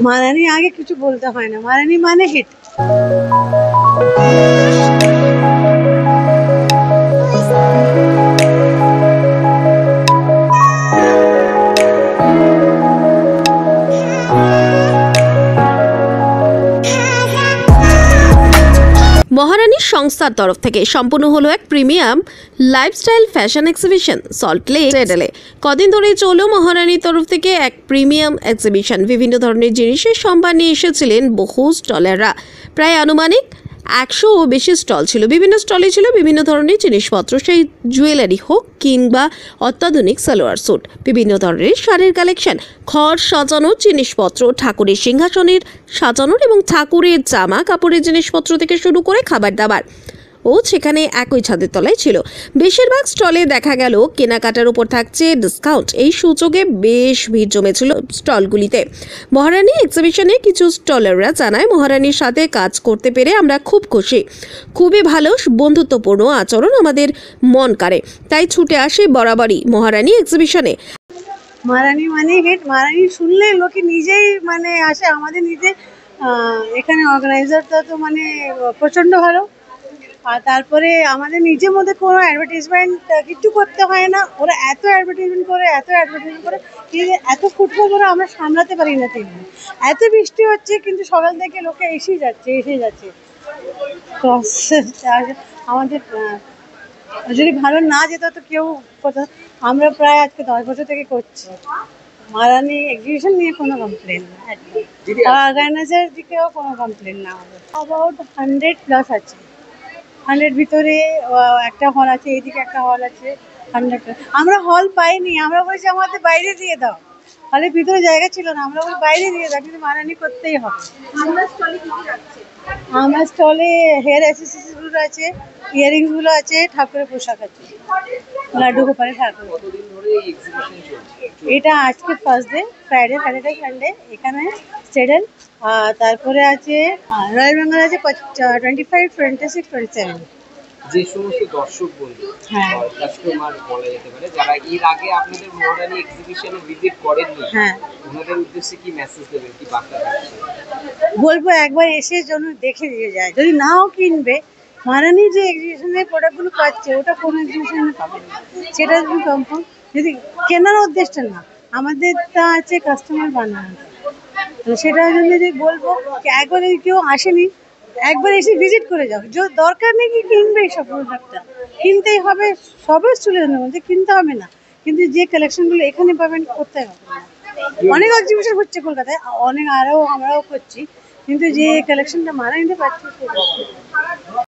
মারানি আগে কিছু বলতে হয় না, মারানি মানে হিট। মহারানী সংস্থার তরফ থেকে সম্পূর্ণ হলো এক premium lifestyle fashion exhibition Salt Lake সিটিতে। কদিন ধরে চলো মহারানীর তরফ থেকে এক প্রিমিয়াম এক্সিবিশন। বিভিন্ন ধরনের জিনিসের সম্ভার নিয়ে এসেছিলেন বহু স্টলাররা। প্রায় আনুমানিক 100ও বেশি স্টল ছিল। বিভিন্ন স্টলে ছিল বিভিন্ন ধরনের জিনিসপত্র, সেই জুয়েলারি হোক কিংবা অত্যাধুনিক সালোয়ার স্যুট, বিভিন্ন ধরনের শাড়ির কালেকশন, ঘর সাজানোর জিনিসপত্র, ঠাকুরের সিংহাসনের সাজানোর এবং ঠাকুরের জামা কাপড়ের জিনিসপত্র থেকে শুরু করে খাবার দাবার ও সেখানে একই ছাদের তলায় ছিল। বেশিরভাগ স্টলে দেখা গেল কেনাকাটার উপর থাকছে ডিসকাউন্ট। এই সুযোগে বেশ ভিড় জমেছিল স্টলগুলিতে। মহারানী এক্সিবিশনে কিছু স্টলাররা জানায়, মহারানীর সাথে কাজ করতে পেরে আমরা খুব খুশি, খুবই ভালো বন্ধুত্বপূর্ণ আচরণ আমাদের মন কাড়ে, তাই ছুটে আসি বরাবরই মহারানী এক্সিবিশনে। মারানি মানে হিট। মারানি শুনলে লোকে নিজেই মানে আসে। আমাদের নিজে এখানে অর্গানাইজারটা তো মানে প্রচণ্ড ভালো। আর তারপরে আমাদের নিজের মধ্যে কোনো অ্যাডভার্টাইজমেন্ট কিছু করতে হয় না। ওরা এত অ্যাডভার্টাইজমেন্ট করে এত ফুটবল করে আমরা সামলাতে পারি না। এত বৃষ্টি হচ্ছে কিন্তু সকাল থেকে লোকে এসে যাচ্ছে। আমাদের যদি ভালো না যেত তো কেউ কোথাও। আমরা প্রায় আজকে 10 বছর থেকে করছি মারানি এক্সিবিশন নিয়ে। কোনো কমপ্লেন না, অর্গানাইজার দিকেও কোনো কমপ্লেন না। অ্যাবাউট 100+ আছে। 100 ভিতরে একটা হল আছে, এইদিকে একটা হল আছে। 100 আমরা হল পাইনি। আমরা বলছি আমাদের বাইরে দিয়ে দাও, হলের ভিতরে জায়গা ছিল না। আমরা বলি বাইরে দিয়ে দাও, কিন্তু মারানি করতেই হবে। আমার স্টলে হেয়ার অ্যাসেসরিজগুলো আছে, ইয়ারিংসগুলো আছে, ঠাকুরের পোশাক আছে, লাড্ডু গোপালের ঠাকুর। এটা আজকে first day, Friday, Saturday, Sunday এখানে স্টেডেল। তারপরে আছে রয়্যাল বেঙ্গল আছে 25, 26, 27। যে সমস্ত দর্শক বন্ধু কাস্টমার বলা যেতে পারে যারা এর আগে আপনাদের মহারানী এক্সিবিশনে ভিজিট করেননি, ওনাদের উদ্দেশ্যে কি মেসেজ দেবেন, কি বার্তা থাকছে? বলবো একবার এসে জন্য দেখে দিয়ে যায়। যদি নাও কিনবে, মারানি যে এক্সিবিশনের প্রোডাক্টগুলো পাচ্ছে ওটা কোনো এক্সিবিশনে পাবে না, সেটা তুমি কনফার্ম। যদি কেনার উদ্দেশ্যটা না, আমাদের তা আছে কাস্টমার বানানো। তো সেটার জন্য যদি বলবো একবার যদি কেউ আসেনি, একবার এসে ভিজিট করে যাও। দরকার নেই কি কিনবে এইসব প্রোডাক্টটা, কিনতেই হবে। সবাই স্টুডেন্টের মধ্যে কিনতে হবে না, কিন্তু যে কালেকশনগুলো এখানে পাবেন করতে হবে না। অনেক এক্সিবিশন হচ্ছে কলকাতায়, অনেক আমরাও করছি, কিন্তু যে কালেকশনটা মারা নিতে পারছি।